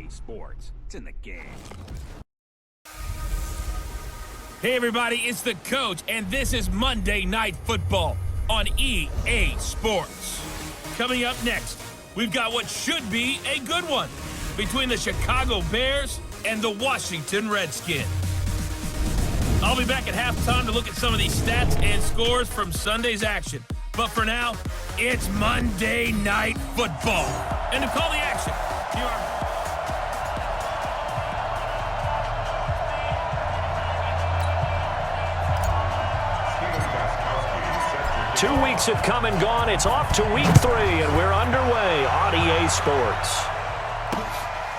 EA Sports. It's in the game. Hey everybody, it's the coach, and this is Monday Night Football on EA Sports. Coming up next, we've got what should be a good one between the Chicago Bears and the Washington Redskins. I'll be back at halftime to look at some of these stats and scores from Sunday's action. But for now, it's Monday Night Football. And to call the action, here are... 2 weeks have come and gone. It's off to week 3, and we're underway on EA Sports.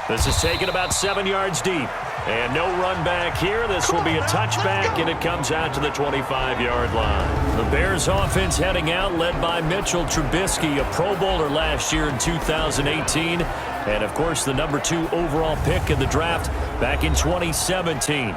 This is taken about 7 yards deep. And no run back here. This will be a touchback, and it comes out to the 25-yard line. The Bears offense heading out, led by Mitchell Trubisky, a Pro Bowler last year in 2018. And, of course, the number 2 overall pick in the draft back in 2017.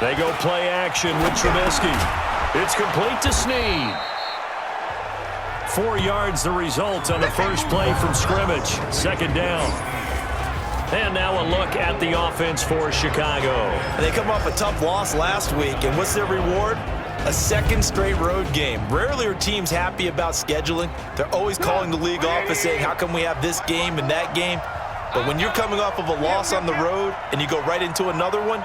They go play action with Trubisky. It's complete to Snead. 4 yards the result on the first play from scrimmage. Second down. And now a look at the offense for Chicago. They come off a tough loss last week, and what's their reward? A second straight road game. Rarely are teams happy about scheduling. They're always calling the league office saying, how come we have this game and that game? But when you're coming off of a loss on the road and you go right into another one,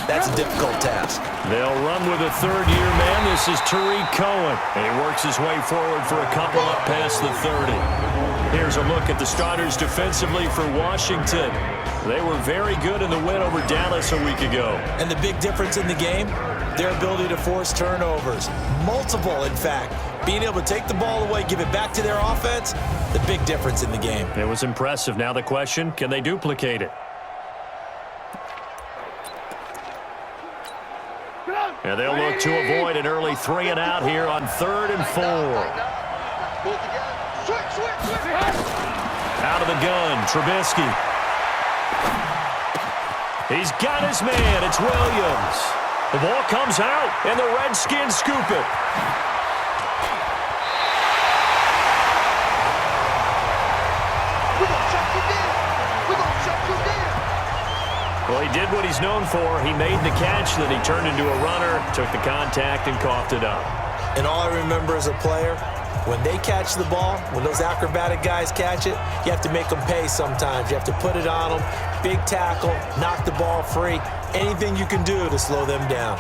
that's a difficult task. They'll run with a third-year man. This is Tariq Cohen. And he works his way forward for a couple up past the 30. Here's a look at the starters defensively for Washington. They were very good in the win over Dallas a week ago. And the big difference in the game, their ability to force turnovers. Multiple, in fact. Being able to take the ball away, give it back to their offense, the big difference in the game. It was impressive. Now the question, can they duplicate it? And they'll look to avoid an early 3 and out here on 3rd and 4. Out of the gun, Trubisky. He's got his man. It's Williams. The ball comes out, and the Redskins scoop it. Well, he did what he's known for. He made the catch, then he turned into a runner, took the contact, and coughed it up. And all I remember as a player, when they catch the ball, when those acrobatic guys catch it, you have to make them pay sometimes. You have to put it on them, big tackle, knock the ball free, anything you can do to slow them down.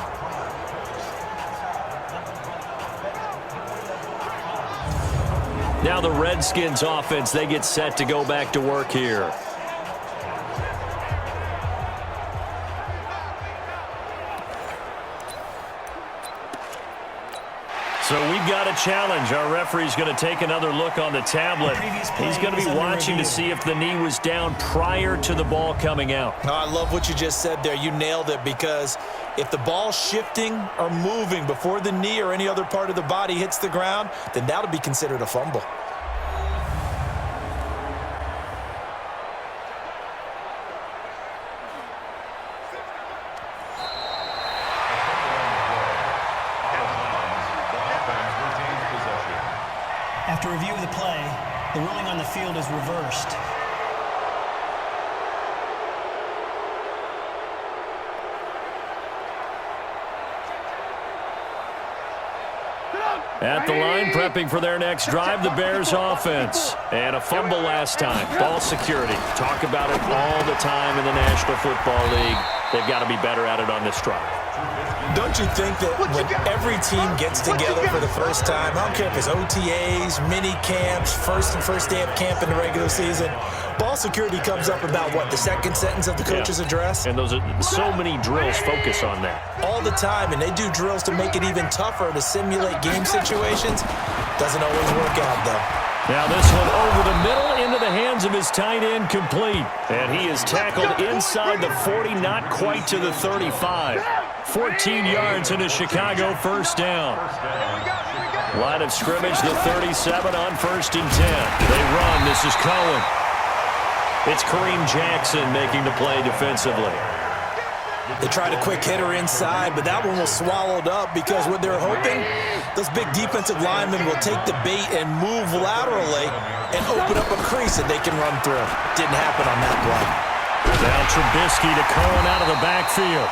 Now the Redskins offense, they get set to go back to work here. So we've got a challenge. Our referee's going to take another look on the tablet. He's going to be watching to see if the knee was down prior to the ball coming out. Oh, I love what you just said there. You nailed it, because if the ball's shifting or moving before the knee or any other part of the body hits the ground, then that'll be considered a fumble. After review of the play, the ruling on the field is reversed. At the line, prepping for their next drive, the Bears offense. And a fumble last time. Ball security. Talk about it all the time in the National Football League. They've got to be better at it on this drive. Don't you think that when every team gets together for the first time, I don't care if it's OTAs, mini camps, first day of camp in the regular season, ball security comes up about, what, the second sentence of the coach's address? And those are so many drills focus on that. All the time, and they do drills to make it even tougher to simulate game situations. Doesn't always work out, though. Now this one over the middle into the hands of his tight end, complete. And he is tackled inside the 40, not quite to the 35. 14 yards into Chicago, first down. Line of scrimmage, the 37 on 1st and 10. They run. This is Cohen. It's Kareem Jackson making the play defensively. They tried a quick hitter inside, but that one was swallowed up because what they're hoping, those big defensive linemen will take the bait and move laterally and open up a crease that they can run through. Didn't happen on that play. Now Trubisky to Cohen out of the backfield.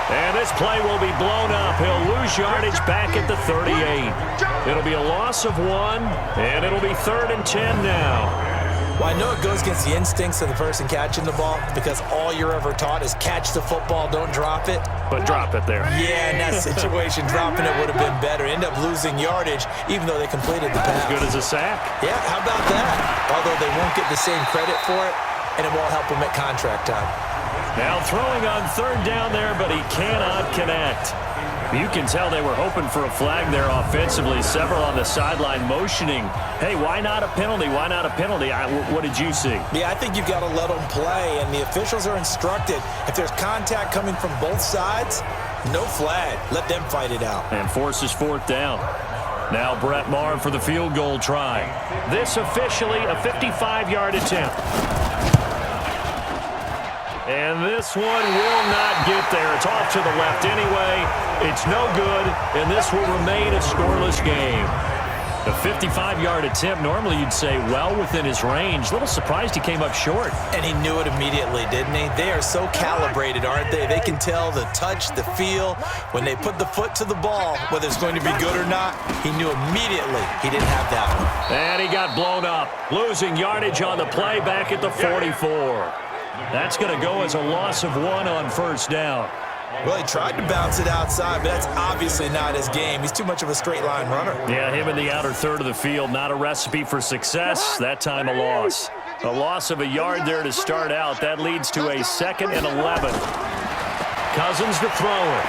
And this play will be blown up. He'll lose yardage back at the 38. It'll be a loss of 1, and it'll be 3rd and 10 now. Well, I know it goes against the instincts of the person catching the ball because all you're ever taught is catch the football, don't drop it. But drop it there. Yeah, in that situation, dropping it would have been better. End up losing yardage, even though they completed the pass. As good as a sack. Yeah, how about that? Although they won't get the same credit for it, and it won't help them at contract time. Now throwing on 3rd down there, but he cannot connect. You can tell they were hoping for a flag there offensively. Several on the sideline motioning, hey, why not a penalty? Why not a penalty? What did you see? Yeah, I think you've got to let them play, and the officials are instructed. If there's contact coming from both sides, no flag. Let them fight it out. And forces 4th down. Now Brett Maher for the field goal try. This officially a 55-yard attempt. And this one will not get there. It's off to the left anyway. It's no good, and this will remain a scoreless game. A 55-yard attempt, normally you'd say well within his range. A little surprised he came up short. And he knew it immediately, didn't he? They are so calibrated, aren't they? They can tell the touch, the feel. When they put the foot to the ball, whether it's going to be good or not, he knew immediately he didn't have that one. And he got blown up, losing yardage on the play back at the 44. That's going to go as a loss of 1 on 1st down. Well, he tried to bounce it outside, but that's obviously not his game. He's too much of a straight-line runner. Yeah, him in the outer 3rd of the field, not a recipe for success. That time a loss. A loss of a yard there to start out. That leads to a 2nd and 11. Cousins to throw it.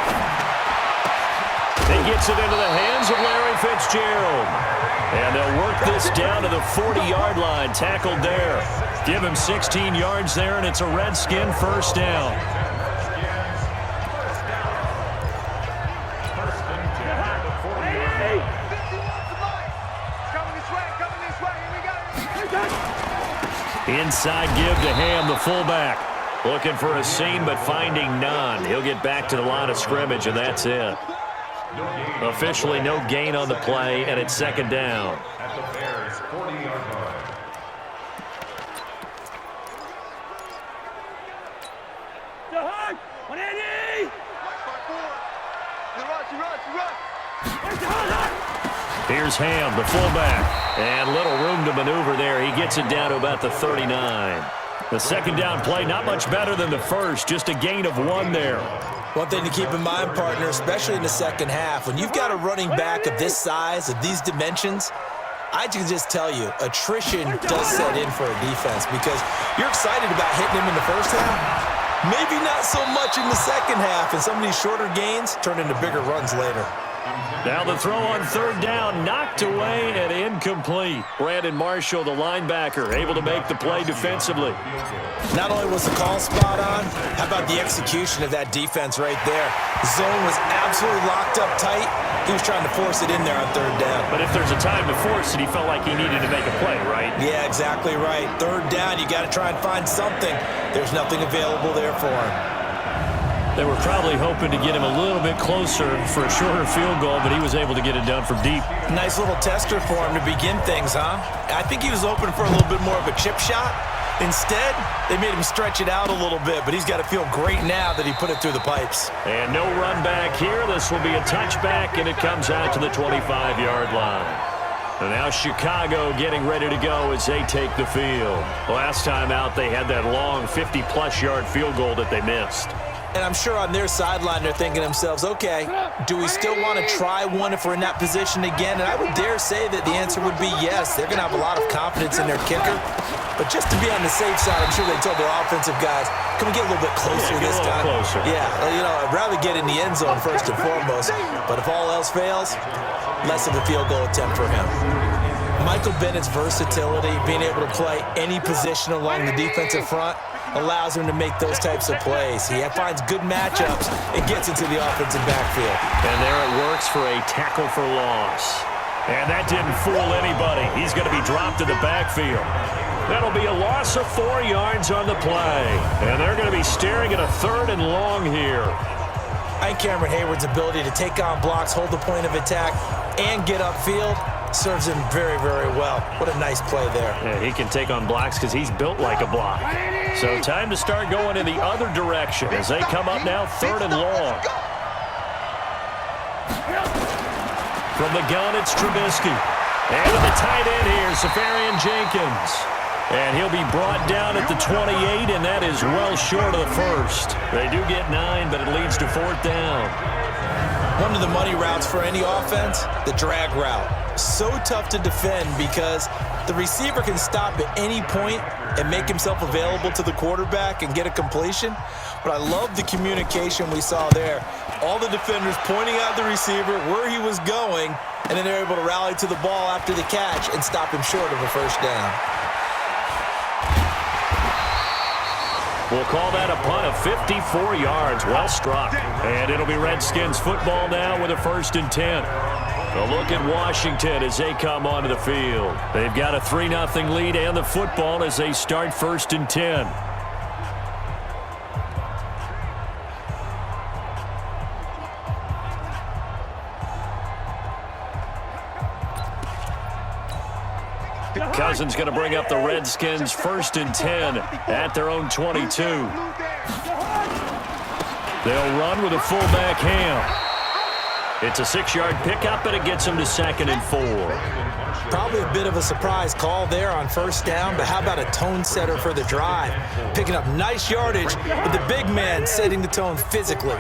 He gets it into the hands of Larry Fitzgerald. And they'll work this down to the 40-yard line, tackled there. Give him 16 yards there, and it's a Redskin 1st down. Inside give to Ham, the fullback. Looking for a seam, but finding none. He'll get back to the line of scrimmage, and that's it. Officially no gain on the play, and it's 2nd down. Here's Ham, the fullback, and little room to maneuver there. He gets it down to about the 39. The 2nd down play, not much better than the first, just a gain of 1 there. One thing to keep in mind, partner, especially in the second half, when you've got a running back of this size, of these dimensions, I can just tell you, attrition does set in for a defense because you're excited about hitting him in the first half. Maybe not so much in the second half, and some of these shorter gains turn into bigger runs later. Now the throw on 3rd down, knocked away and incomplete. Brandon Marshall, the linebacker, able to make the play defensively. Not only was the call spot on, how about the execution of that defense right there? The zone was absolutely locked up tight. He was trying to force it in there on 3rd down. But if there's a time to force it, he felt like he needed to make a play, right? Yeah, exactly right. 3rd down, you got to try and find something. There's nothing available there for him. They were probably hoping to get him a little bit closer for a shorter field goal, but he was able to get it done from deep. Nice little tester for him to begin things, huh? I think he was open for a little bit more of a chip shot. Instead, they made him stretch it out a little bit, but he's got to feel great now that he put it through the pipes. And no run back here. This will be a touchback, and it comes out to the 25-yard line. And now Chicago getting ready to go as they take the field. Last time out, they had that long 50-plus yard field goal that they missed. And I'm sure on their sideline they're thinking to themselves, okay, do we still want to try one if we're in that position again? And I would dare say that the answer would be yes. They're going to have a lot of confidence in their kicker. But just to be on the safe side, I'm sure they told their offensive guys, can we get a little bit closer this time? Closer. Yeah, you know, I'd rather get in the end zone first and foremost. But if all else fails, less of a field goal attempt for him. Michael Bennett's versatility, being able to play any position along the defensive front, allows him to make those types of plays. He finds good matchups and gets into the offensive backfield. And there it works for a tackle for loss. And that didn't fool anybody. He's going to be dropped in the backfield. That'll be a loss of 4 yards on the play. And they're going to be staring at a 3rd and long here. I think Cameron Hayward's ability to take on blocks, hold the point of attack, and get upfield serves him very, very well. What a nice play there. Yeah, he can take on blocks because he's built like a block. So time to start going in the other direction as they come up now 3rd and long. From the gun, it's Trubisky. And with the tight end here, Safarian Jenkins. And he'll be brought down at the 28, and that is well short of the first. They do get 9, but it leads to 4th down. One of the money routes for any offense, the drag route. So tough to defend because the receiver can stop at any point and make himself available to the quarterback and get a completion. But I love the communication we saw there. All the defenders pointing out the receiver, where he was going, and then they're able to rally to the ball after the catch and stop him short of a first down. We'll call that a punt of 54 yards. Well struck. And it'll be Redskins football now with a 1st and 10. A look at Washington as they come onto the field. They've got a 3-0 lead and the football as they start 1st and 10. Cousins going to bring up the Redskins 1st and 10 at their own 22. They'll run with a fullback Ham. It's a 6-yard pickup, and it gets them to 2nd and 4. Probably a bit of a surprise call there on 1st down, but how about a tone setter for the drive? Picking up nice yardage with the big man setting the tone physically.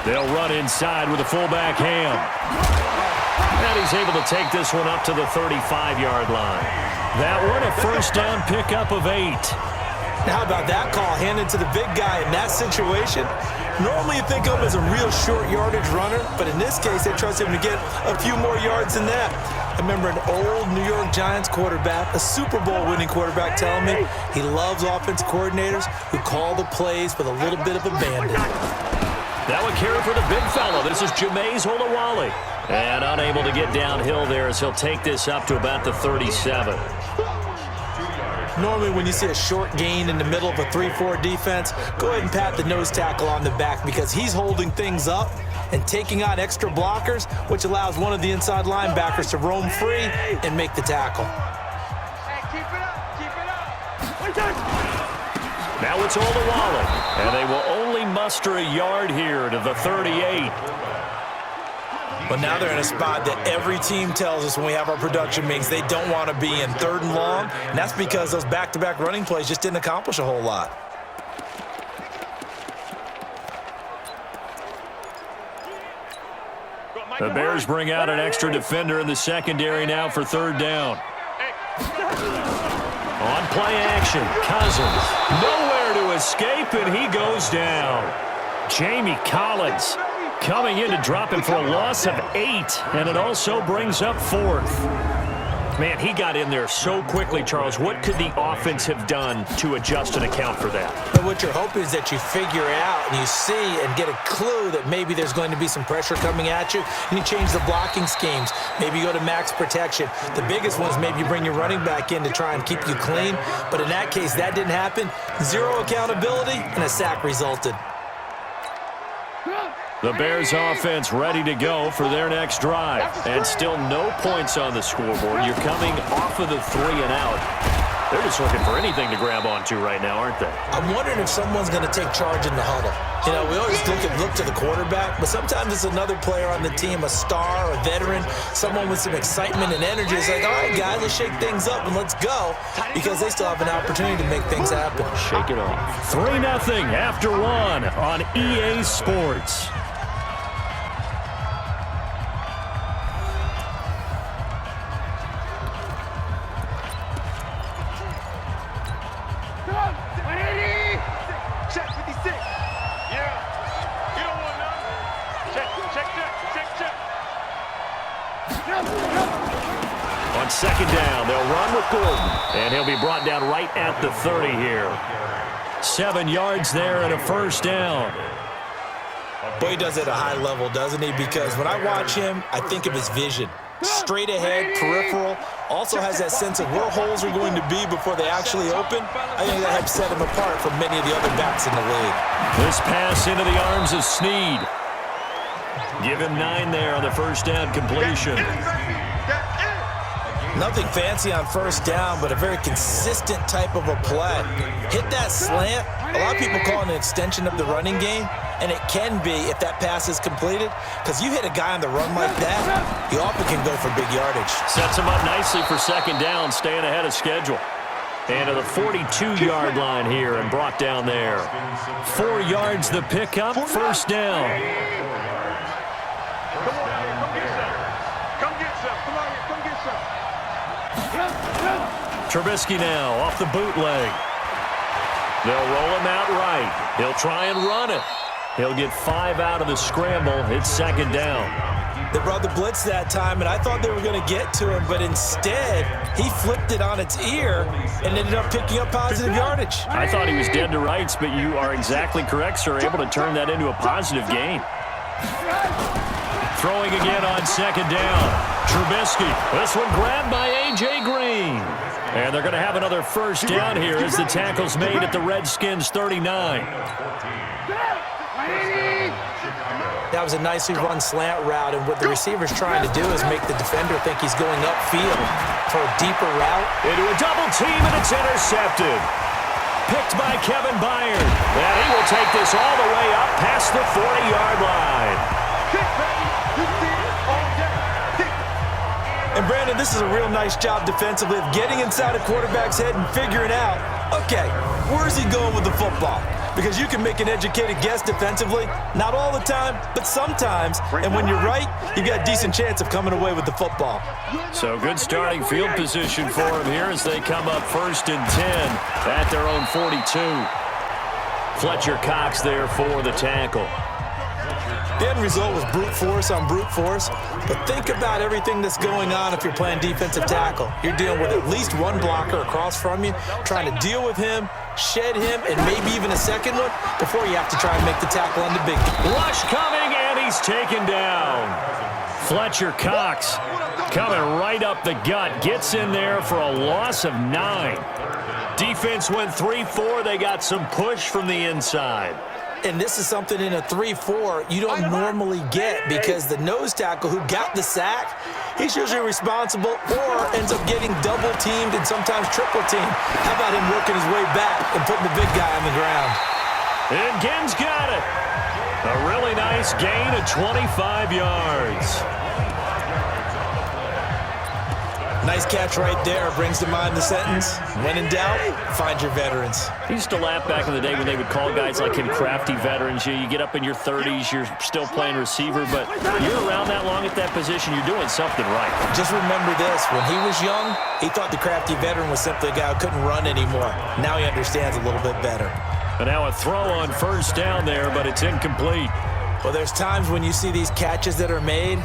They'll run inside with a fullback Ham. And he's able to take this one up to the 35-yard line. That one, a 1st down pickup of 8. Now, how about that call handed to the big guy in that situation? Normally you think of him as a real short yardage runner, but in this case they trust him to get a few more yards than that. I remember an old New York Giants quarterback, a Super Bowl winning quarterback, telling me he loves offense coordinators who call the plays with a little bit of abandon. That would carry for the big fellow. This is Jameis Olawale. And unable to get downhill there as he'll take this up to about the 37. Normally when you see a short gain in the middle of a 3-4 defense, go ahead and pat the nose tackle on the back because he's holding things up and taking on extra blockers, which allows one of the inside linebackers to roam free and make the tackle. Now it's Olawale, and they will only muster a yard here to the 38. But now they're in a spot that every team tells us when we have our production meetings they don't want to be in, 3rd and long, and that's because those back-to-back running plays just didn't accomplish a whole lot. The Bears bring out an extra defender in the secondary now for 3rd down. On play action, Cousins. Nowhere to escape, and he goes down. Jamie Collins coming in to drop him for a loss of 8, and it also brings up 4th. Man, he got in there so quickly, Charles. What could the offense have done to adjust and account for that? But what you're hoping is that you figure out and you see and get a clue that maybe there's going to be some pressure coming at you, and you change the blocking schemes. Maybe you go to max protection. The biggest one is maybe you bring your running back in to try and keep you clean. But in that case, that didn't happen. 0 accountability, and a sack resulted. The Bears offense ready to go for their next drive. And still no points on the scoreboard. You're coming off of the 3 and out. They're just looking for anything to grab onto right now, aren't they? I'm wondering if someone's going to take charge in the huddle. You know, we always look to the quarterback, but sometimes it's another player on the team, a star, a veteran, someone with some excitement and energy. It's like, all right, guys, let's shake things up and let's go, because they still have an opportunity to make things happen. Shake it off. 3-0 after 1 on EA Sports. On 2nd down, they'll run with Gordon, and he'll be brought down right at the 30 here. 7 yards there and a 1st down. Boy, he does it at a high level, doesn't he? Because when I watch him, I think of his vision. Straight ahead, peripheral, also has that sense of where holes are going to be before they actually open. I think that helps set him apart from many of the other backs in the league. This pass into the arms of Snead. Give him 9 there on the first down completion. Nothing fancy on first down, but a very consistent type of a play. Hit that slant. A lot of people call it an extension of the running game, and it can be if that pass is completed, because you hit a guy on the run like that, he often can go for big yardage. Sets him up nicely for second down, staying ahead of schedule. And to the 42-yard line here and brought down there. 4 yards the pickup, first down. Trubisky now off the bootleg. They'll roll him out right. He'll try and run it. He'll get 5 out of the scramble. It's second down. They brought the blitz that time, and I thought they were going to get to him, but instead, he flipped it on its ear and ended up picking up positive yardage. I thought he was dead to rights, but you are exactly correct, sir. Able to turn that into a positive gain. Throwing again on second down. Trubisky. This one grabbed by A.J. Green. And they're going to have another first down here as the tackle's made at the Redskins 39. That was a nicely run slant route, and what the receiver's trying to do is make the defender think he's going upfield for a deeper route. Into a double team, and it's intercepted. Picked by Kevin Byard. And he will take this all the way up past the 40-yard line. And Brandon, this is a real nice job defensively of getting inside a quarterback's head and figuring out, okay, where's he going with the football? Because you can make an educated guess defensively, not all the time, but sometimes. And when you're right, you've got a decent chance of coming away with the football. So good starting field position for him here as they come up 1st and 10 at their own 42. Fletcher Cox there for the tackle. The end result was brute force on brute force, but think about everything that's going on if you're playing defensive tackle. You're dealing with at least one blocker across from you, trying to deal with him, shed him, and maybe even a second one before you have to try and make the tackle on the big guy. Rush coming, and he's taken down. Fletcher Cox coming right up the gut, gets in there for a loss of 9. Defense went 3-4. They got some push from the inside. And this is something in a 3-4 you don't normally get, because the nose tackle who got the sack, he's usually responsible or ends up getting double-teamed and sometimes triple-teamed. How about him working his way back and putting the big guy on the ground? And Ginn's got it. A really nice gain of 25 yards. Nice catch right there. Brings to mind the sentence, when in doubt, find your veterans. I used to laugh back in the day when they would call guys like him crafty veterans. You get up in your 30s, you're still playing receiver, but you're around that long at that position, you're doing something right. Just remember this, when he was young, he thought the crafty veteran was simply a guy who couldn't run anymore. Now he understands a little bit better. And now a throw on first down there, but it's incomplete. Well, there's times when you see these catches that are made,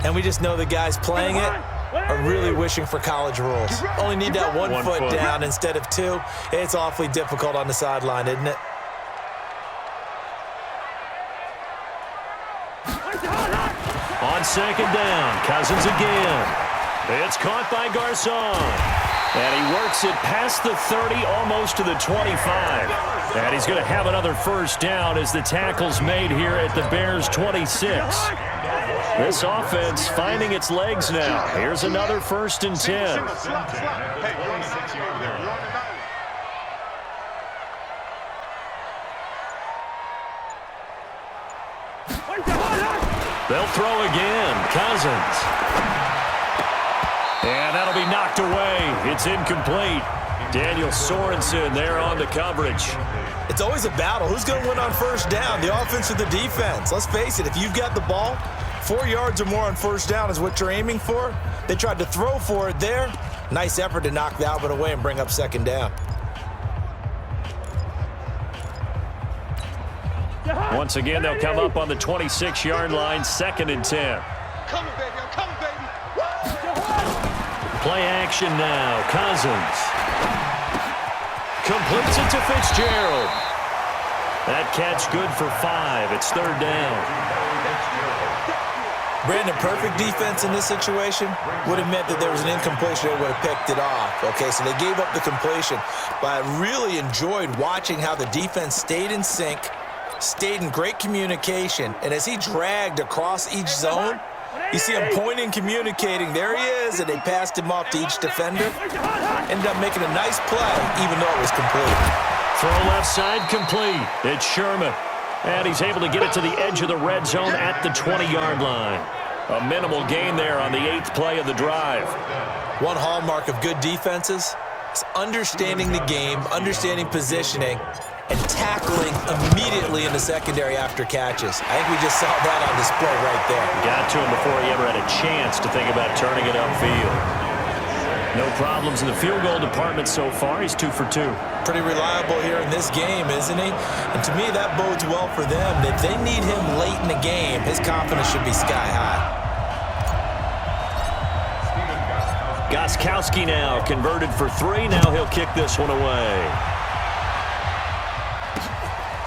and we just know the guys playing it are really wishing for college rules. Only need that one foot down instead of 2. It's awfully difficult on the sideline, isn't it? On second down, Cousins again. It's caught by Garcon. And he works it past the 30, almost to the 25. And he's going to have another first down as the tackle's made here at the Bears' 26. This offense finding its legs now. Here's another 1st and 10. They'll throw again. Cousins. And that'll be knocked away. It's incomplete. Daniel Sorensen there on the coverage. It's always a battle. Who's going to win on first down, the offense or the defense? Let's face it, if you've got the ball, 4 yards or more on first down is what you're aiming for. They tried to throw for it there. Nice effort to knock the Albert away and bring up second down. Once again, they'll come up on the 26-yard line, 2nd and 10. Coming, baby. I'm coming, baby. Play action now. Cousins completes it to Fitzgerald. That catch good for 5. It's 3rd down. Brandon, perfect defense in this situation would have meant that there was an incompletion that would have picked it off. Okay, so they gave up the completion. But I really enjoyed watching how the defense stayed in sync, stayed in great communication, and as he dragged across each zone, you see him pointing, communicating. There he is, and they passed him off to each defender. Ended up making a nice play, even though it was complete. Throw left side complete. It's Sherman. And he's able to get it to the edge of the red zone at the 20-yard line. A minimal gain there on the 8th play of the drive. One hallmark of good defenses is understanding the game, understanding positioning, and tackling immediately in the secondary after catches. I think we just saw that on display right there. Got to him before he ever had a chance to think about turning it upfield. No problems in the field goal department so far. He's 2 for 2. Pretty reliable here in this game, isn't he? And to me, that bodes well for them. If they need him late in the game, his confidence should be sky high. Gostkowski now converted for 3. Now he'll kick this one away.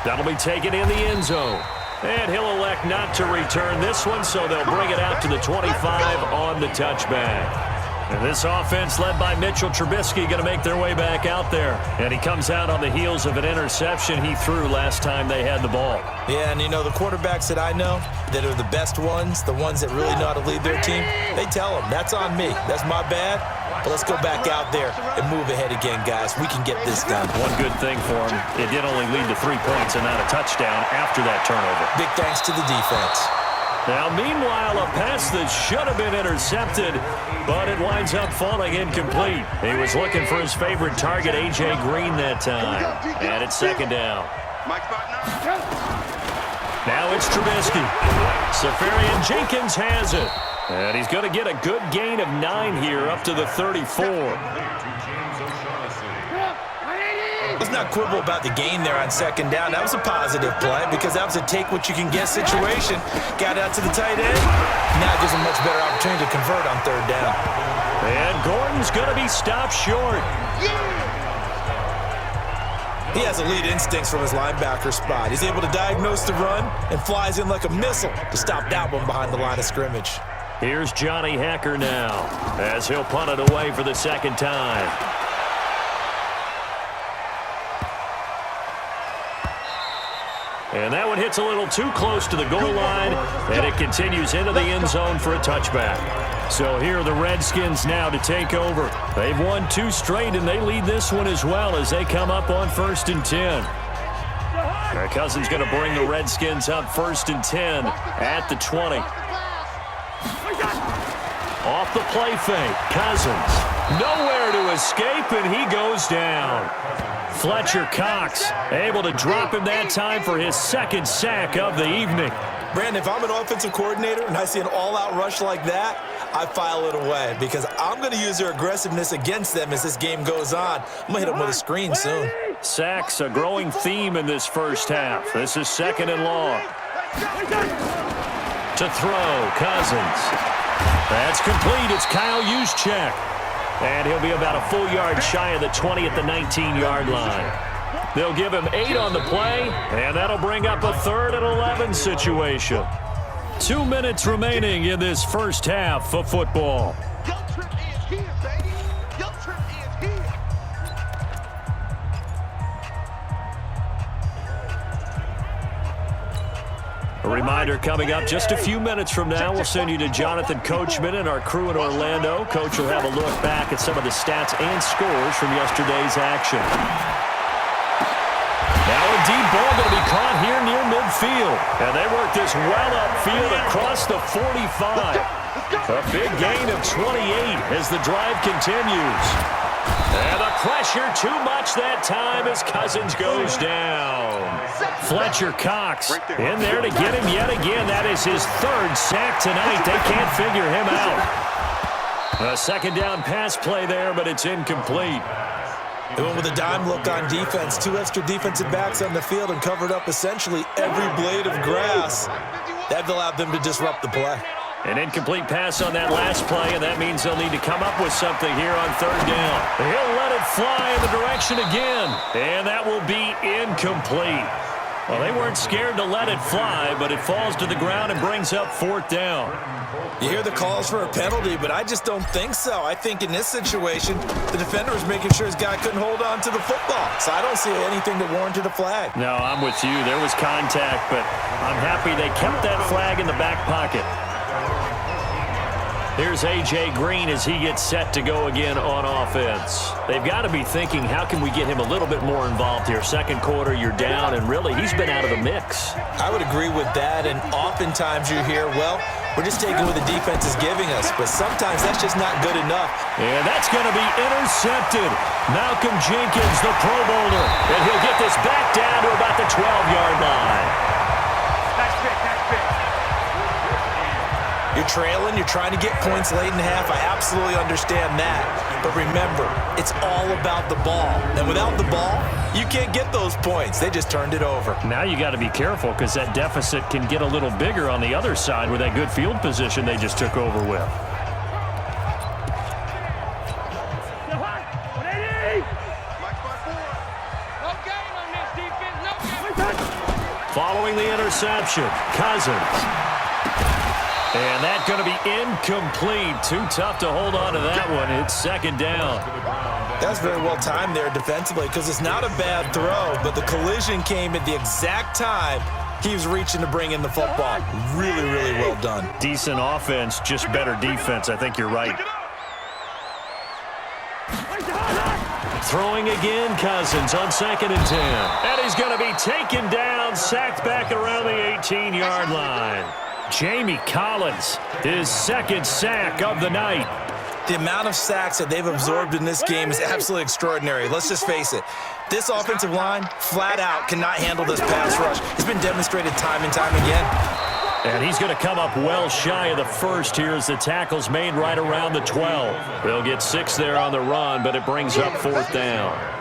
That'll be taken in the end zone. And he'll elect not to return this one, so they'll bring it out to the 25 on the touchback. And this offense led by Mitchell Trubisky going to make their way back out there. And he comes out on the heels of an interception he threw last time they had the ball. Yeah, and you know, the quarterbacks that I know that are the best ones, the ones that really know how to lead their team, they tell them, that's on me. That's my bad. But let's go back out there and move ahead again, guys. We can get this done. One good thing for him, it did only lead to 3 points and not a touchdown after that turnover. Big thanks to the defense. Now, meanwhile, a pass that should have been intercepted, but it winds up falling incomplete. He was looking for his favorite target, A.J. Green, that time. And it's 2nd down. Now it's Trubisky. Safarian Jenkins has it. And he's going to get a good gain of 9 here, up to the 34. Let's not quibble about the gain there on 2nd down. That was a positive play because that was a take-what-you-can-get situation. Got out to the tight end. Now it gives him a much better opportunity to convert on 3rd down. And Gordon's going to be stopped short. He has elite instincts from his linebacker spot. He's able to diagnose the run and flies in like a missile to stop that one behind the line of scrimmage. Here's Johnny Hacker now as he'll punt it away for the 2nd time. And that one hits a little too close to the goal line, and it continues into the end zone for a touchback. So here are the Redskins now to take over. They've won 2 straight, and they lead this one as well as they come up on 1st and 10. Our Cousins going to bring the Redskins up 1st and 10 at the 20. Off the play fake, Cousins. Nowhere to escape, and he goes down. Fletcher Cox able to drop him that time for his 2nd sack of the evening. Brandon, if I'm an offensive coordinator and I see an all-out rush like that, I file it away because I'm going to use their aggressiveness against them as this game goes on. I'm going to hit them with a screen soon. Sacks, a growing theme in this first half. This is 2nd and long. To throw, Cousins. That's complete. It's Kyle Juszczyk. And he'll be about a full yard shy of the 20 at the 19-yard line. They'll give him 8 on the play, and that'll bring up a 3rd and 11 situation. 2 minutes remaining in this first half of football. A reminder coming up just a few minutes from now, we'll send you to Jonathan Coachman and our crew in Orlando. Coach will have a look back at some of the stats and scores from yesterday's action. Now a deep ball going to be caught here near midfield. And they work this well upfield across the 45. A big gain of 28 as the drive continues. And the pressure too much that time as Cousins goes down. Fletcher Cox in there to get him yet again. That is his 3rd sack tonight. They can't figure him out. A 2nd down pass play there, but it's incomplete. They went with a dime look on defense. 2 extra defensive backs on the field and covered up essentially every blade of grass. That allowed them to disrupt the play. An incomplete pass on that last play, and that means they'll need to come up with something here on 3rd down. He'll let it fly in the direction again, and that will be incomplete. Well, they weren't scared to let it fly, but it falls to the ground and brings up 4th down. You hear the calls for a penalty, but I just don't think so. I think in this situation, the defender was making sure his guy couldn't hold on to the football. So I don't see anything that warranted a flag. No, I'm with you. There was contact, but I'm happy they kept that flag in the back pocket. Here's A.J. Green as he gets set to go again on offense. They've got to be thinking, how can we get him a little bit more involved here? Second quarter, you're down, and really, he's been out of the mix. I would agree with that, and oftentimes you hear, well, we're just taking what the defense is giving us, but sometimes that's just not good enough. And that's going to be intercepted. Malcolm Jenkins, the Pro Bowler, and he'll get this back down to about the 12-yard line. Nice pick, nice pick. You're trailing, you're trying to get points late in the half. I absolutely understand that. But remember, it's all about the ball. And without the ball, you can't get those points. They just turned it over. Now you got to be careful because that deficit can get a little bigger on the other side with that good field position they just took over with. Following the interception, Cousins. And that's going to be incomplete. Too tough to hold on to that one. It's 2nd down. That's very well timed there defensively because it's not a bad throw, but the collision came at the exact time he was reaching to bring in the football. Really, really well done. Decent offense, just better defense. I think you're right. Throwing again, Cousins on 2nd and 10. And he's going to be taken down, sacked back around the 18-yard line. Jamie Collins, his 2nd sack of the night. The amount of sacks that they've absorbed in this game is absolutely extraordinary. Let's just face it. This offensive line, flat out, cannot handle this pass rush. It's been demonstrated time and time again. And he's going to come up well shy of the first here as the tackle's made right around the 12. They'll get 6 there on the run, but it brings up 4th down.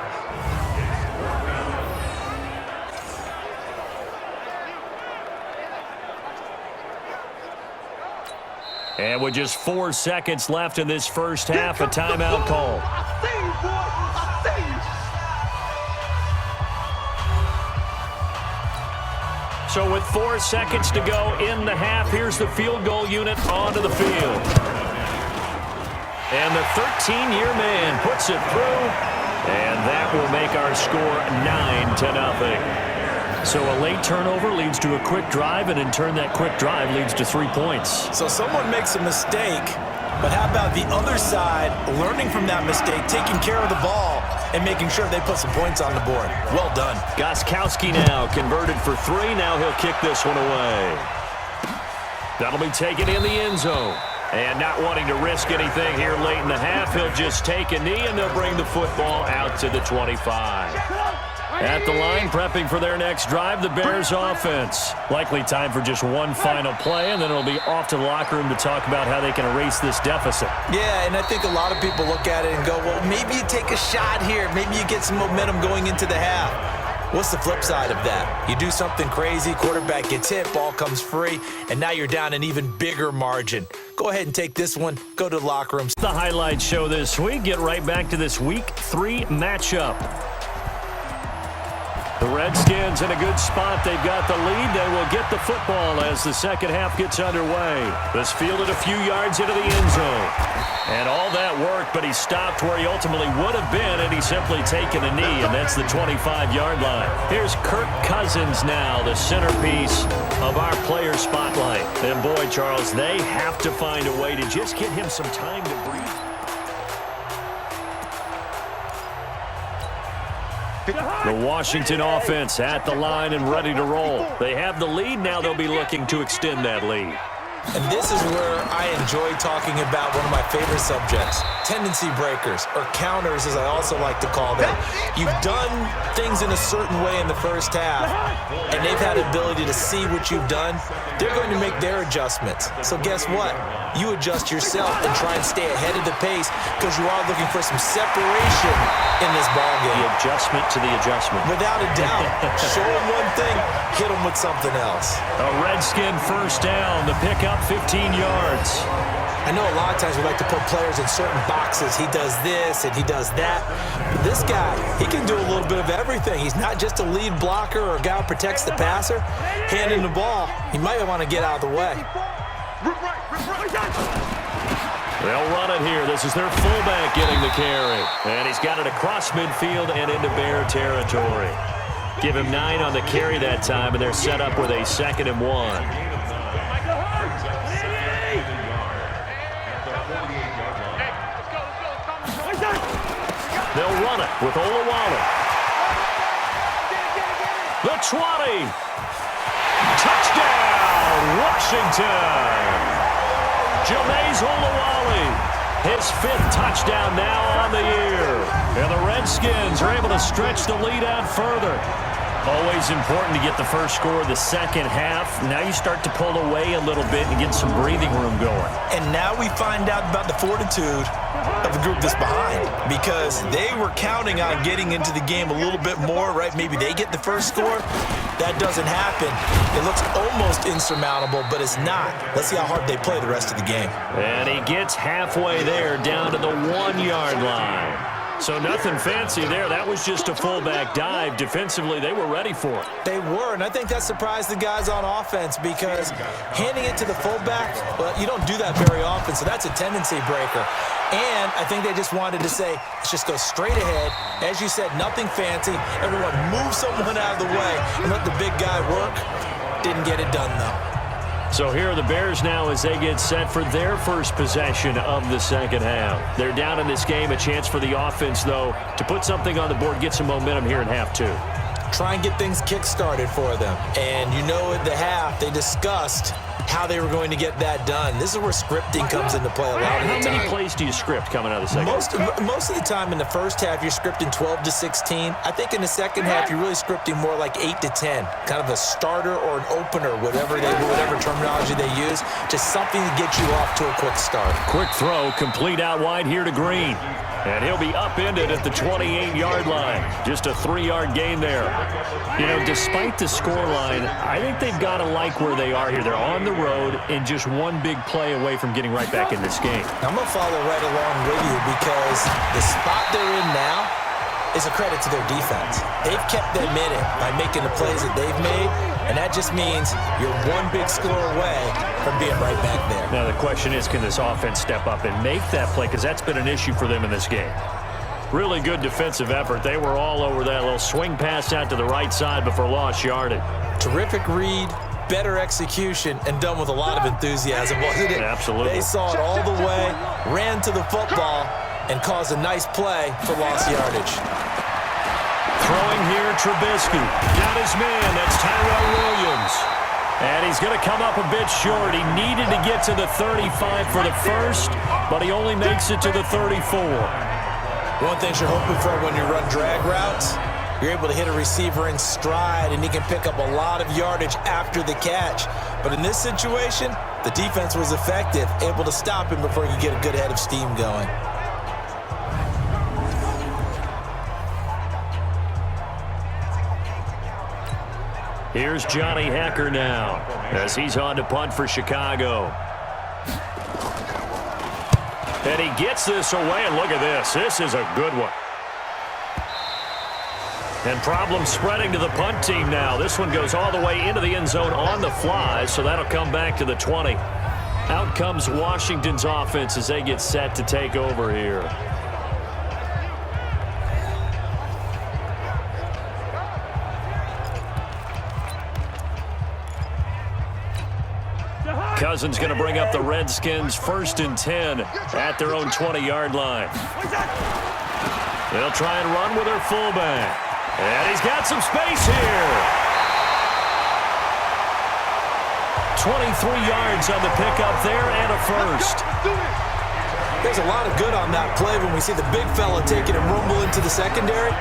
And with just 4 seconds left in this first half, a timeout call. So with 4 seconds to go in the half, here's the field goal unit onto the field. And the 13-year man puts it through, and that will make our score 9-0. So a late turnover leads to a quick drive, and in turn that quick drive leads to 3 points. So someone makes a mistake, but how about the other side learning from that mistake, taking care of the ball, and making sure they put some points on the board? Well done. Gostkowski now converted for 3. Now he'll kick this one away. That'll be taken in the end zone. And not wanting to risk anything here late in the half, he'll just take a knee, and they'll bring the football out to the 25. At the line, prepping for their next drive, the Bears offense. Likely time for just one final play, and then it'll be off to the locker room to talk about how they can erase this deficit. Yeah, and I think a lot of people look at it and go, well, maybe you take a shot here. Maybe you get some momentum going into the half. What's the flip side of that? You do something crazy, quarterback gets hit, ball comes free, and now you're down an even bigger margin. Go ahead and take this one, go to the locker room. The highlight show this week. Get right back to this Week 3 matchup. The Redskins in a good spot. They've got the lead. They will get the football as the second half gets underway. This fielded a few yards into the end zone. And all that worked, but he stopped where he ultimately would have been, and he's simply taken a knee, and that's the 25-yard line. Here's Kirk Cousins now, the centerpiece of our player spotlight. And boy, Charles, they have to find a way to just get him some time to breathe. The Washington offense at the line and ready to roll. They have the lead. Now they'll be looking to extend that lead. And this is where I enjoy talking about one of my favorite subjects, tendency breakers, or counters as I also like to call them. You've done things in a certain way in the first half, and they've had the ability to see what you've done. They're going to make their adjustments. So guess what? You adjust yourself and try and stay ahead of the pace because you are looking for some separation in this ballgame. The adjustment to the adjustment. Without a doubt. Show them one thing, hit them with something else. A Redskin first down. The pickup 15 yards. I know a lot of times we like to put players in certain boxes. He does this and he does that. But this guy, he can do a little bit of everything. He's not just a lead blocker or a guy who protects the passer. Handing the ball, he might want to get out of the way. They'll run it here. This is their fullback getting the carry. And he's got it across midfield and into Bear territory. Give him 9 on the carry that time, and they're set up with a 2nd and 1. They'll run it with Olawale. The 20. Touchdown, Washington. Jameis Olawale, his 5th touchdown now on the year. And the Redskins are able to stretch the lead out further. Always important to get the first score of the second half. Now you start to pull away a little bit and get some breathing room going. And now we find out about the fortitude of the group that's behind, because they were counting on getting into the game a little bit more, right? Maybe they get the first score. That doesn't happen. It looks almost insurmountable, but it's not. Let's see how hard they play the rest of the game. And he gets halfway there, down to the 1-yard line. So nothing fancy there. That was just a fullback dive. Defensively, they were ready for it. They were, and I think that surprised the guys on offense, because handing it to the fullback, well, you don't do that very often, so that's a tendency breaker. And I think they just wanted to say, let's just go straight ahead. As you said, nothing fancy. Everyone move someone out of the way and let the big guy work. Didn't get it done, though. So here are the Bears now as they get set for their first possession of the second half. They're down in this game. A chance for the offense, though, to put something on the board, get some momentum here in half 2. Try and get things kick-started for them. And you know at the half, they discussed how they were going to get that done. This is where scripting comes into play a lot of the time. How many plays do you script coming out of the second half? Most of the time in the first half, you're scripting 12 to 16. I think in the second half, you're really scripting more like 8 to 10. Kind of a starter or an opener, whatever terminology they use. Just something to get you off to a quick start. Quick throw, complete out wide here to Green. And he'll be upended at the 28-yard line. Just a 3-yard gain there. You know, despite the scoreline, I think they've got to like where they are here. They're on the road and just one big play away from getting right back in this game. I'm going to follow right along with you, because the spot they're in now is a credit to their defense. They've kept them in it by making the plays that they've made, and that just means you're one big score away from being right back there. Now the question is, can this offense step up and make that play? Because that's been an issue for them in this game. Really good defensive effort. They were all over that little swing pass out to the right side before lost yardage. Terrific read, better execution, and done with a lot of enthusiasm, wasn't it? Absolutely. They saw it all the way, ran to the football, and caused a nice play for lost yardage. Throwing here, Trubisky. Got his man. That's Tyrell Williams. And he's going to come up a bit short. He needed to get to the 35 for the first, but he only makes it to the 34. One thing you're hoping for when you run drag routes, you're able to hit a receiver in stride, and he can pick up a lot of yardage after the catch. But in this situation, the defense was effective, able to stop him before he could get a good head of steam going. Here's Johnny Hecker now as he's on to punt for Chicago. And he gets this away, and look at this. This is a good one. And problems spreading to the punt team now. This one goes all the way into the end zone on the fly, so that'll come back to the 20. Out comes Washington's offense as they get set to take over here. Cousins going to bring up the Redskins 1st and 10 at their own 20-yard line. They'll try and run with their fullback. And he's got some space here. 23 yards on the pickup there and a first. There's a lot of good on that play when we see the big fella taking a rumble into the secondary.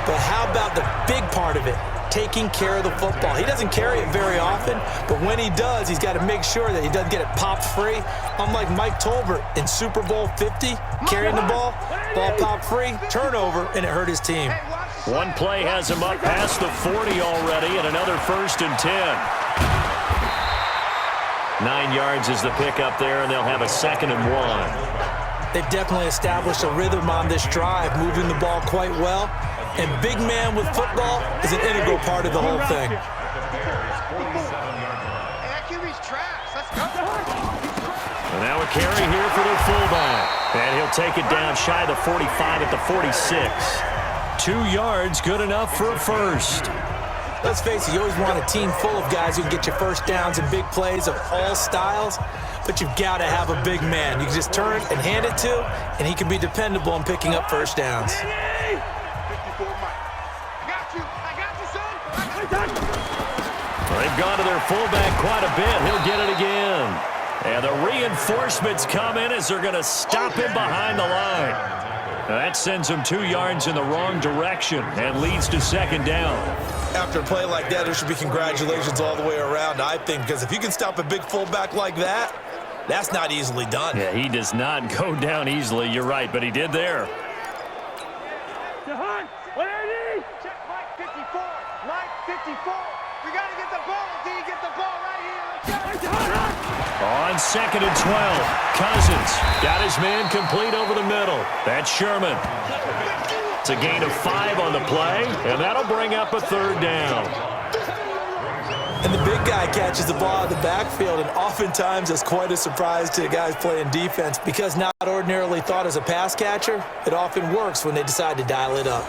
But how about the big part of it? Taking care of the football. He doesn't carry it very often, but when he does, he's got to make sure that he doesn't get it popped free. Unlike Mike Tolbert in Super Bowl 50, carrying the ball popped free, turnover, and it hurt his team. One play has him up past the 40 already, and another 1st and 10. 9 yards is the pickup there, and they'll have a 2nd and 1. They've definitely established a rhythm on this drive, moving the ball quite well. And big man with football is an integral part of the whole thing. And now a carry here for their fullback. And he'll take it down shy of the 45 at the 46. 2 yards, good enough for a first. Let's face it, you always want a team full of guys who can get you first downs and big plays of all styles, but you've got to have a big man. You can just turn and hand it to, and he can be dependable in picking up first downs. They've gone to their fullback quite a bit. He'll get it again. And the reinforcements come in as they're going to stop him behind the line. That sends him 2 yards in the wrong direction and leads to 2nd down. After a play like that, there should be congratulations all the way around, I think, because if you can stop a big fullback like that, that's not easily done. Yeah, he does not go down easily. You're right, but he did there. Check Mike 54. Mike 54. We got to get the ball. D, get the ball right here. Let's go. On 2nd and 12, Cousins got his man complete over the middle. That's Sherman. It's a gain of 5 on the play, and that'll bring up a 3rd down. And the big guy catches the ball in the backfield, and oftentimes it's quite a surprise to the guys playing defense because not ordinarily thought as a pass catcher, it often works when they decide to dial it up.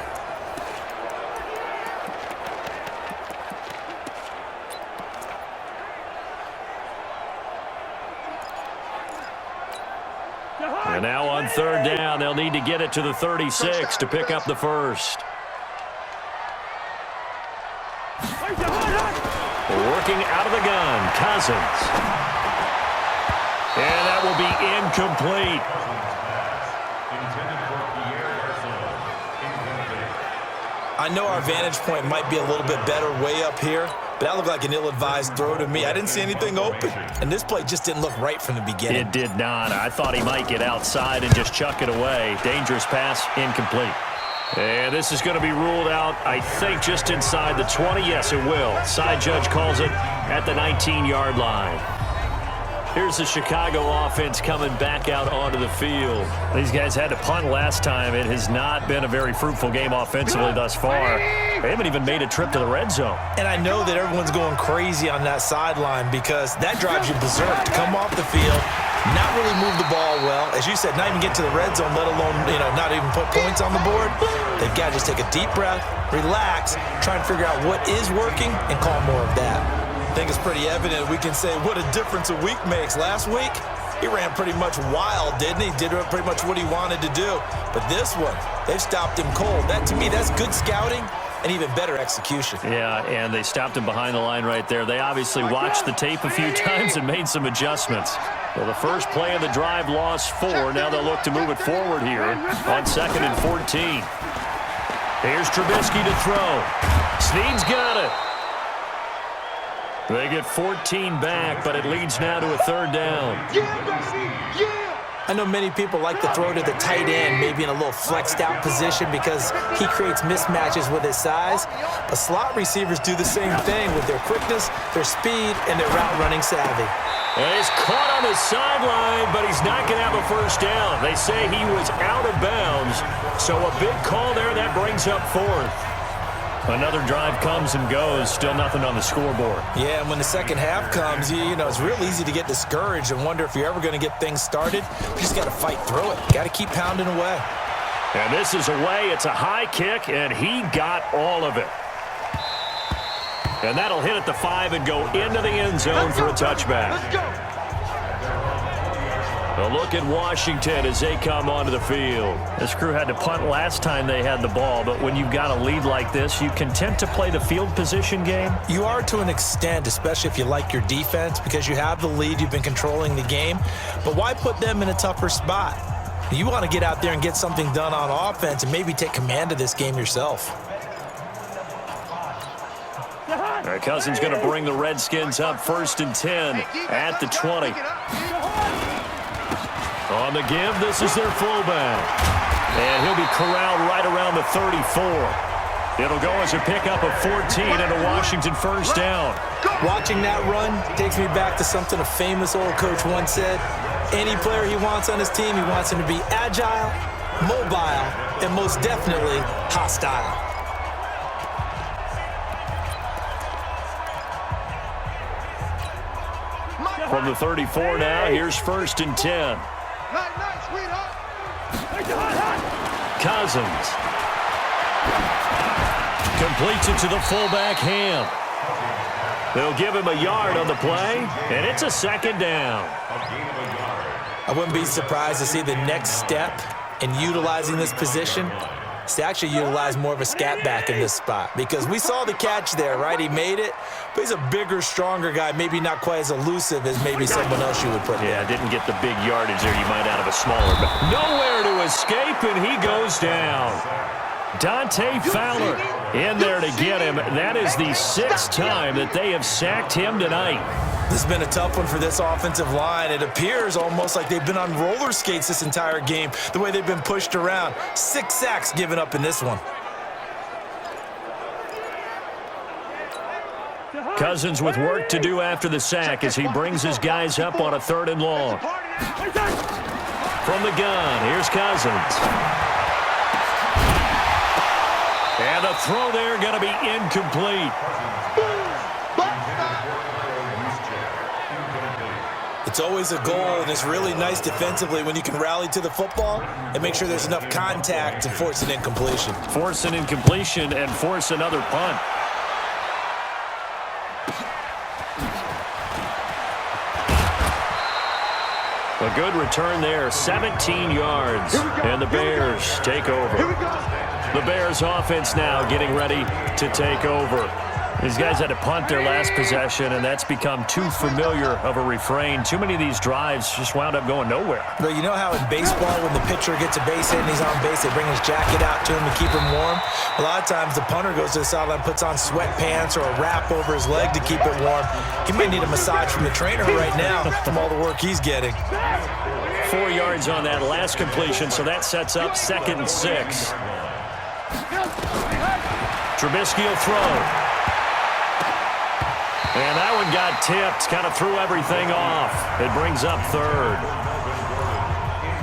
And now on 3rd down, they'll need to get it to the 36 to pick up the first. Working out of the gun, Cousins. And that will be incomplete. I know our vantage point might be a little bit better way up here, but that looked like an ill-advised throw to me. I didn't see anything open, and this play just didn't look right from the beginning. It did not. I thought he might get outside and just chuck it away. Dangerous pass, incomplete. And this is going to be ruled out, I think, just inside the 20. Yes, it will. Side judge calls it at the 19-yard line. Here's the Chicago offense coming back out onto the field. These guys had to punt last time. It has not been a very fruitful game offensively thus far. They haven't even made a trip to the red zone. And I know that everyone's going crazy on that sideline because that drives you berserk to come off the field, not really move the ball well. As you said, not even get to the red zone, let alone, not even put points on the board. They've got to just take a deep breath, relax, try and figure out what is working, and call more of that. I think it's pretty evident we can say what a difference a week makes. Last week, he ran pretty much wild, didn't he? Did pretty much what he wanted to do. But this one, they've stopped him cold. That, to me, that's good scouting and even better execution. Yeah, and they stopped him behind the line right there. They obviously watched the tape a few times and made some adjustments. Well, the first play of the drive lost 4. Now they'll look to move it forward here on 2nd and 14. Here's Trubisky to throw. Snead's got it. They get 14 back, but it leads now to a 3rd down. I know many people like to throw to the tight end, maybe in a little flexed out position because he creates mismatches with his size. But slot receivers do the same thing with their quickness, their speed, and their route running savvy. And he's caught on the sideline, but he's not going to have a first down. They say he was out of bounds, so a big call there that brings up 4th. Another drive comes and goes, still nothing on the scoreboard. Yeah, and when the second half comes, it's real easy to get discouraged and wonder if you're ever going to get things started. You just got to fight through it. Got to keep pounding away. And this is away. It's a high kick, and he got all of it. And that'll hit at the 5 and go into the end zone for a touchback. Let's go. A look at Washington as they come onto the field. This crew had to punt last time they had the ball, but when you've got a lead like this, you content to play the field position game? You are to an extent, especially if you like your defense, because you have the lead, you've been controlling the game. But why put them in a tougher spot? You want to get out there and get something done on offense and maybe take command of this game yourself. Cousins going to bring the Redskins up 1st and 10 at the 20. On the give, this is their fullback. And he'll be corralled right around the 34. It'll go as a pickup of 14 and a Washington first down. Watching that run takes me back to something a famous old coach once said. Any player he wants on his team, he wants him to be agile, mobile, and most definitely hostile. From the 34 now, here's 1st and 10. Cousins completes it to the fullback Ham. They'll give him a yard on the play, and it's a 2nd down. I wouldn't be surprised to see the next step in utilizing this position is to actually utilize more of a scat back in this spot, because we saw the catch there, right? He made it, but he's a bigger, stronger guy, maybe not quite as elusive as maybe someone else you would put there. Yeah, didn't get the big yardage there you might out of a smaller. But nowhere to escape, and he goes down. Dante Fowler in there to get him. That is the 6th time that they have sacked him tonight. This has been a tough one for this offensive line. It appears almost like they've been on roller skates this entire game, the way they've been pushed around. 6 sacks given up in this one. Cousins with work to do after the sack as he brings his guys up on a 3rd and long. From the gun, here's Cousins. And the throw there going to be incomplete. It's always a goal, and it's really nice defensively when you can rally to the football and make sure there's enough contact to force an incompletion. Force an incompletion and force another punt. A good return there, 17 yards, and the Bears take over. The Bears offense now getting ready to take over. These guys had to punt their last possession, and that's become too familiar of a refrain. Too many of these drives just wound up going nowhere. But you know how in baseball, when the pitcher gets a base hit and he's on base, they bring his jacket out to him to keep him warm? A lot of times the punter goes to the sideline, puts on sweatpants or a wrap over his leg to keep it warm. He may need a massage from the trainer right now from all the work he's getting. 4 yards on that last completion, so that sets up 2nd and 6. Trubisky will throw. And that one got tipped, kind of threw everything off. It brings up 3rd.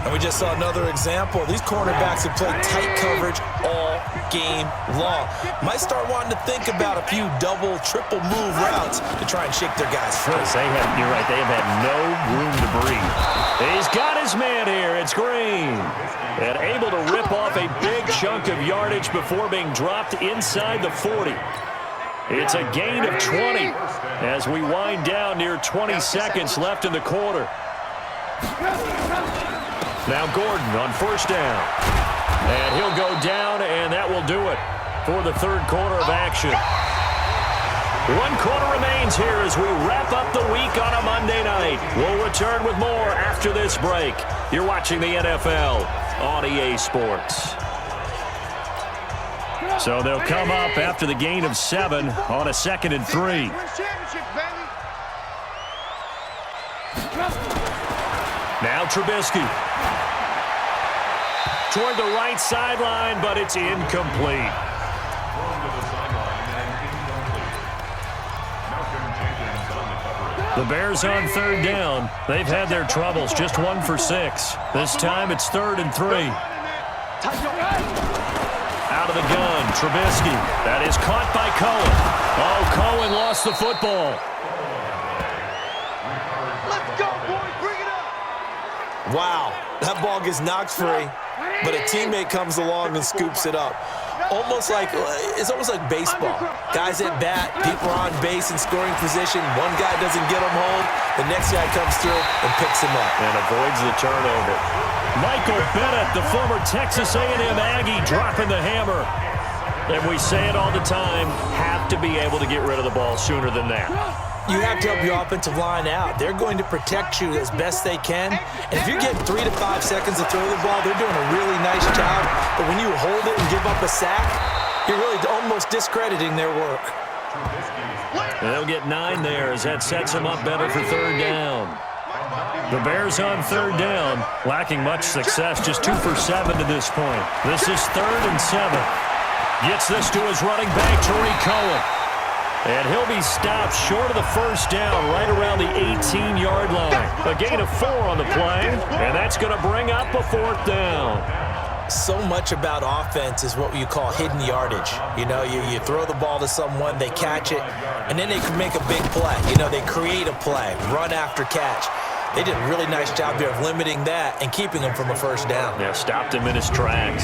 And we just saw another example. These cornerbacks have played tight coverage all game long. Might start wanting to think about a few double, triple move routes to try and shake their guys free. You're right, they have had no room to breathe. He's got his man here. It's Green. And able to rip off a big chunk of yardage before being dropped inside the 40. It's a gain of 20 as we wind down near 20 seconds left in the quarter. Now Gordon on 1st down. And he'll go down, and that will do it for the 3rd quarter of action. 1 quarter remains here as we wrap up the week on a Monday night. We'll return with more after this break. You're watching the NFL on EA Sports. So they'll come up after the gain of 7 on a 2nd and 3. Now Trubisky. Toward the right sideline, but it's incomplete. The Bears on 3rd down. They've had their troubles, just 1 for 6. This time it's 3rd and 3. Out of the gun, Trubisky. That is caught by Cohen. Oh, Cohen lost the football. Let's go, boys. Bring it up. Wow, that ball gets knocked free, but a teammate comes along and scoops it up. It's almost like baseball. Guys at bat, people are on base in scoring position. One guy doesn't get him home. The next guy comes through and picks him up. And avoids the turnover. Michael Bennett, the former Texas A&M Aggie, dropping the hammer. And we say it all the time, have to be able to get rid of the ball sooner than that. You have to help your offensive line out. They're going to protect you as best they can. And if you're getting 3 to 5 seconds to throw the ball, they're doing a really nice job. But when you hold it and give up a sack, you're really almost discrediting their work. They'll get 9 there as that sets them up better for 3rd down. The Bears on 3rd down, lacking much success, just 2 for 7 to this point. This is 3rd and 7. Gets this to his running back, Tariq Cohen. And he'll be stopped short of the first down, right around the 18-yard line. A gain of 4 on the play, and that's going to bring up a 4th down. So much about offense is what you call hidden yardage. You know, you throw the ball to someone, they catch it, and then they can make a big play. You know, they create a play, run after catch. They did a really nice job here of limiting that and keeping him from a first down. Yeah, stopped him in his tracks.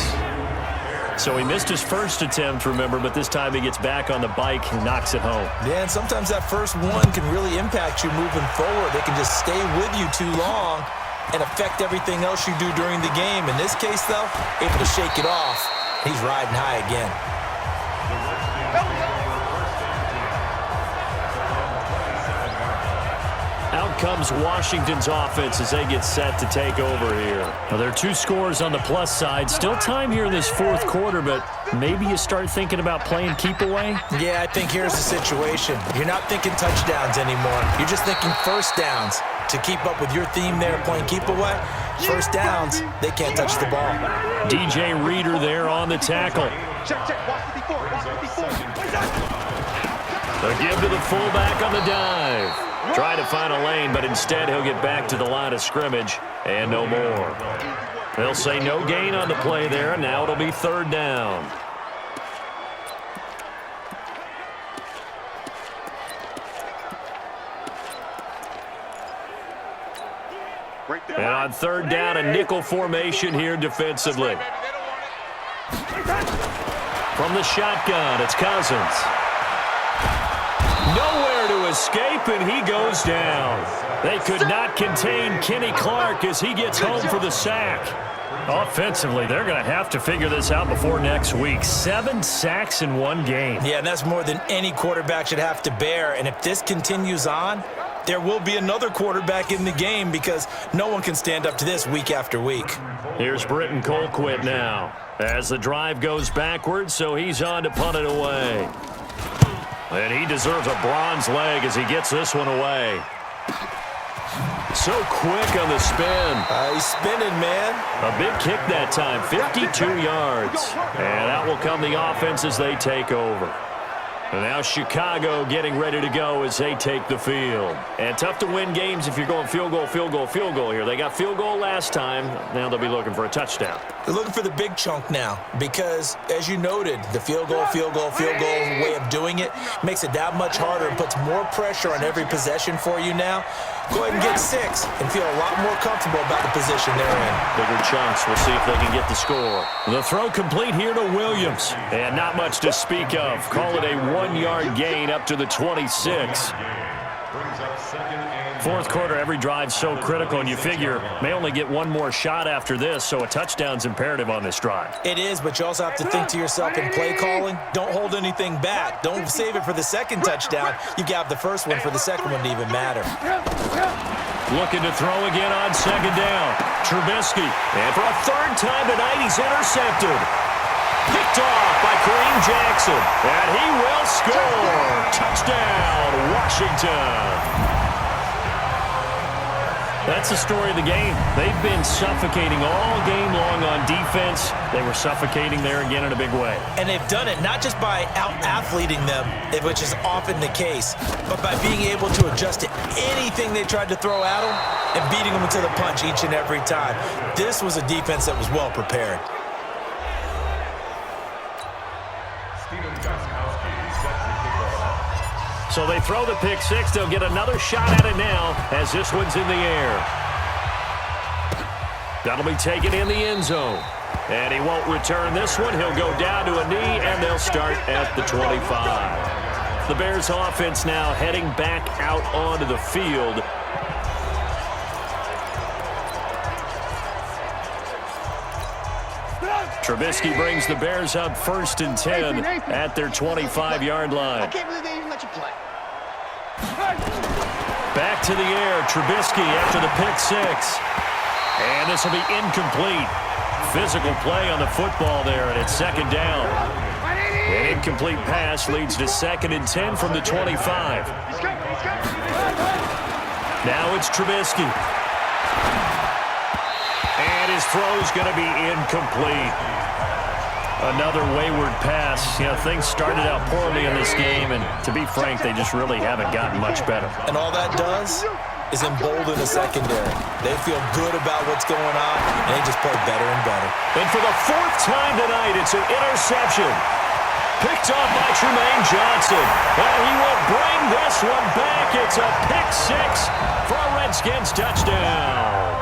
So he missed his first attempt, remember, but this time he gets back on the bike and knocks it home. Yeah, and sometimes that first one can really impact you moving forward. They can just stay with you too long and affect everything else you do during the game. In this case, though, able to shake it off. He's riding high again. Out comes Washington's offense as they get set to take over here. Well, there are 2 scores on the plus side. Still time here in this 4th quarter, but maybe you start thinking about playing keep away? Yeah, I think here's the situation. You're not thinking touchdowns anymore. You're just thinking first downs. To keep up with your theme there, playing keep away, first downs, they can't touch the ball. DJ Reader there on the tackle. Check, watch 54, watch 54. A give to the fullback on the dive. Try to find a lane, but instead he'll get back to the line of scrimmage and no more. They'll say no gain on the play there, and now it'll be 3rd down. And on 3rd down, a nickel formation here defensively. From the shotgun, it's Cousins. Nowhere to escape, and he goes down. They could not contain Kenny Clark as he gets home for the sack. Offensively, they're going to have to figure this out before next week. 7 sacks in 1 game. Yeah, and that's more than any quarterback should have to bear. And if this continues on, there will be another quarterback in the game because no one can stand up to this week after week. Here's Britton Colquitt now as the drive goes backwards, so he's on to punt it away. And he deserves a bronze leg as he gets this one away. So quick on the spin. He's spinning, man. A big kick that time, 52 yards. And out will come the offense as they take over. And now Chicago getting ready to go as they take the field. And tough to win games if you're going field goal here. They got field goal last time. Now they'll be looking for a touchdown. They're looking for the big chunk now because, as you noted, the field goal way of doing it makes it that much harder and puts more pressure on every possession for you now. Go ahead and get 6 and feel a lot more comfortable about the position they're in. Bigger chunks. We'll see if they can get the score. The throw complete here to Williams. And not much to speak of. Call it a 1-yard gain up to the 26. 4th quarter, every drive so critical, and you figure may only get 1 more shot after this, so a touchdown's imperative on this drive. It is, but you also have to think to yourself in play calling, don't hold anything back. Don't save it for the second touchdown. You got the first one for the second one to even matter. Looking to throw again on 2nd down. Trubisky, and for a 3rd time tonight, he's intercepted. Picked off by Kareem Jackson, and he will score. Touchdown, Washington. That's the story of the game. They've been suffocating all game long on defense. They were suffocating there again in a big way. And they've done it not just by out-athleting them, which is often the case, but by being able to adjust to anything they tried to throw at them and beating them to the punch each and every time. This was a defense that was well prepared. So they throw the pick 6. They'll get another shot at it now as this one's in the air. That'll be taken in the end zone. And he won't return this one. He'll go down to a knee, and they'll start at the 25. The Bears offense now heading back out onto the field. Trubisky brings the Bears up 1st and 10 at their 25-yard line. I can't believe they even let you play. Back to the air, Trubisky after the pick 6. And this will be incomplete. Physical play on the football there, and it's 2nd down. An incomplete pass leads to 2nd and 10 from the 25. Now it's Trubisky. And his throw's going to be incomplete. Another wayward pass. You know, things started out poorly in this game, and to be frank, they just really haven't gotten much better. And all that does is embolden the secondary. They feel good about what's going on, and they just play better and better. And for the fourth time tonight, it's an interception. Picked off by Tremaine Johnson. And he will bring this one back. It's a pick six for a Redskins touchdown.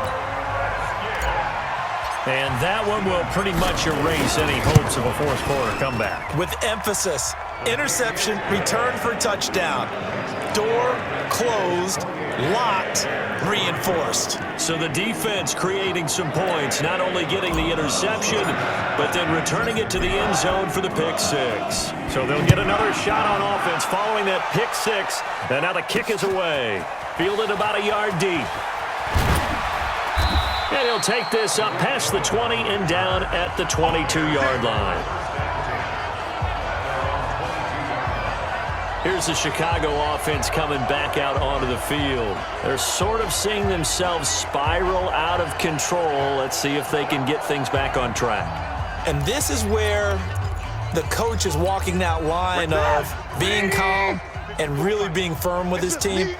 And that one will pretty much erase any hopes of a fourth quarter comeback. With emphasis, interception, return for touchdown. Door closed, locked, reinforced. So the defense creating some points, not only getting the interception, but then returning it to the end zone for the pick six. So they'll get another shot on offense following that pick six. And now the kick is away. Fielded about a yard deep. And he'll take this up past the 20 and down at the 22-yard line. Here's the Chicago offense coming back out onto the field. They're sort of seeing themselves spiral out of control. Let's see if they can get things back on track. And this is where the coach is walking that line of being calm and really being firm with his team.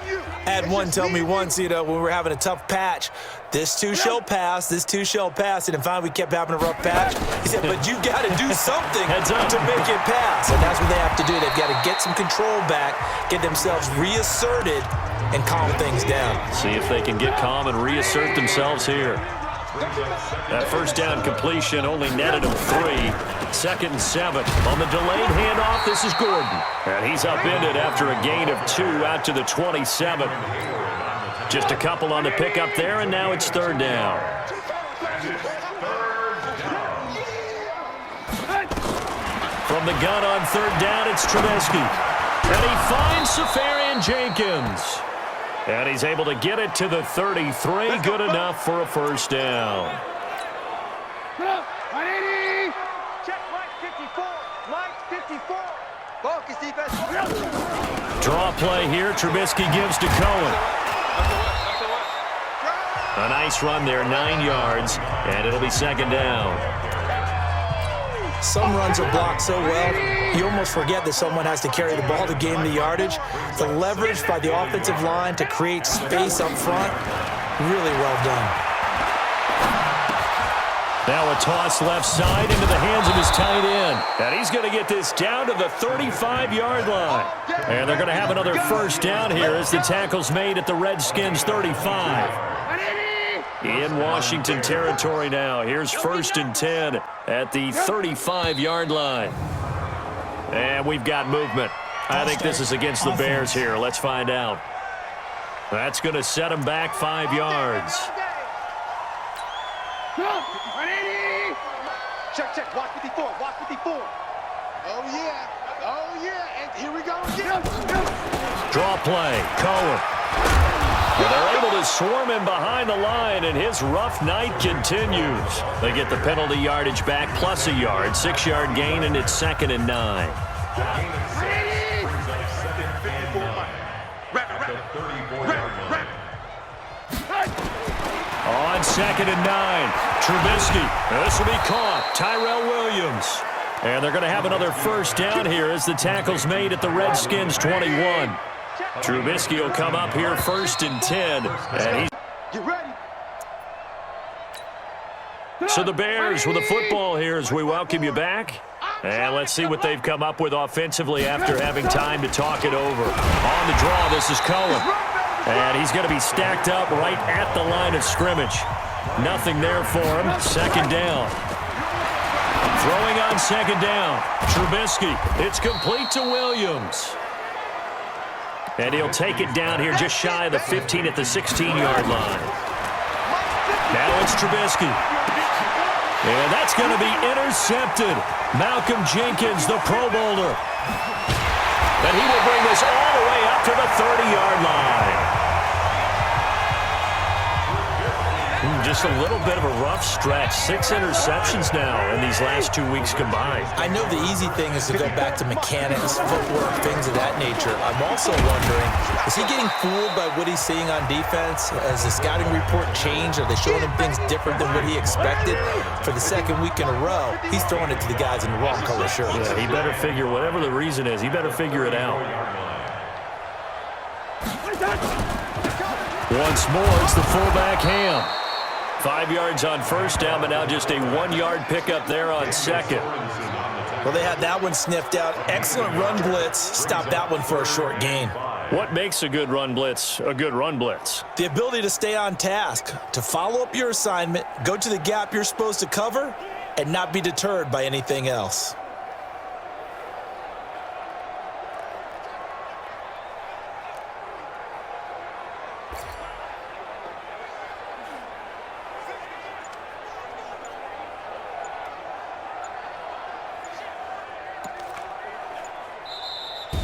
I had one tell me once, when we were having a tough patch, this too shall pass, this too shall pass. And finally we kept having a rough patch. He said, but you got to do something to make it pass. And that's what they have to do. They've got to get some control back, get themselves reasserted, and calm things down. See if they can get calm and reassert themselves here. That first down completion only netted him 3. 2nd and 7. On the delayed handoff, this is Gordon. And he's upended after a gain of 2 out to the 27. Just a couple on the pickup there, and now it's 3rd down. From the gun on 3rd down, it's Trubisky. And he finds Safarian Jenkins. And he's able to get it to the 33. Good enough for a first down. Check Mike 54. Mike 54. Focus defense. Draw play here. Trubisky gives to Cohen. A nice run there, 9 yards, and it'll be 2nd down. Some runs are blocked so well, you almost forget that someone has to carry the ball to gain the yardage. The leverage by the offensive line to create space up front, really well done. Now a toss left side into the hands of his tight end. And he's going to get this down to the 35-yard line. And they're going to have another first down here as the tackle's made at the Redskins' 35. In Washington territory now. Here's 1st and 10 at the 35-yard line. And we've got movement. I think this is against the Bears here. Let's find out. That's going to set them back 5 yards. Check. Watch 54. Watch 54. Oh, yeah. Oh, yeah. And here we go again. Draw play. Cohen. Well, they're able to swarm him behind the line, and his rough night continues. They get the penalty yardage back plus a yard. 6-yard gain, and it's 2nd and 9. On 2nd and 9, Trubisky. This will be caught. Tyrell Williams. And they're going to have another first down here as the tackle's made at the Redskins' 21. Trubisky will come up here 1st and 10. And Get ready. So the Bears with the football here as we welcome you back. And let's see what they've come up with offensively after having time to talk it over. On the draw, this is Cohen. And he's going to be stacked up right at the line of scrimmage. Nothing there for him. 2nd down. Throwing on 2nd down. Trubisky. It's complete to Williams. And he'll take it down here just shy of the 15 at the 16-yard line. Now it's Trubisky. And that's going to be intercepted. Malcolm Jenkins, the Pro Bowler. And he will bring this all the way up to the 30-yard line. just a little bit of a rough stretch. 6 interceptions now in these last 2 weeks combined. I know the easy thing is to go back to mechanics, footwork, things of that nature. I'm also wondering, is he getting fooled by what he's seeing on defense? Has the scouting report changed? Are they showing him things different than what he expected? For the second week in a row, he's throwing it to the guys in the wrong color shirts. Yeah, he better figure, whatever the reason is, he better figure it out. Once more, it's the fullback Ham. 5 yards on first down, but now just a 1-yard pickup there on second. Well, they had that one sniffed out. Excellent run blitz. Stop that one for a short gain. What makes a good run blitz a good run blitz? The ability to stay on task, to follow up your assignment, go to the gap you're supposed to cover, and not be deterred by anything else.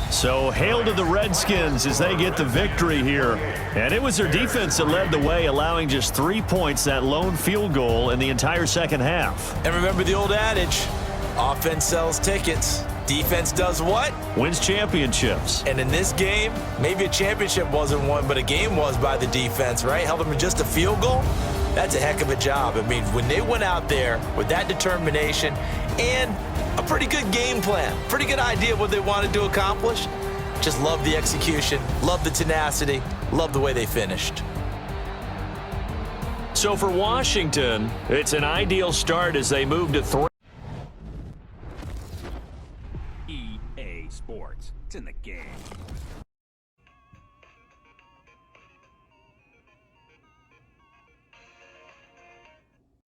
So hail to the Redskins as they get the victory here. And it was their defense that led the way, allowing just 3 points, that lone field goal in the entire second half. And remember the old adage, offense sells tickets. Defense does what? Wins championships. And in this game, maybe a championship wasn't won, but a game was by the defense, right? Held them to just a field goal. That's a heck of a job. I mean, when they went out there with that determination and a pretty good game plan, pretty good idea of what they wanted to accomplish, just love the execution, love the tenacity, love the way they finished. So for Washington, it's an ideal start as they move to 3. EA Sports. It's in the game.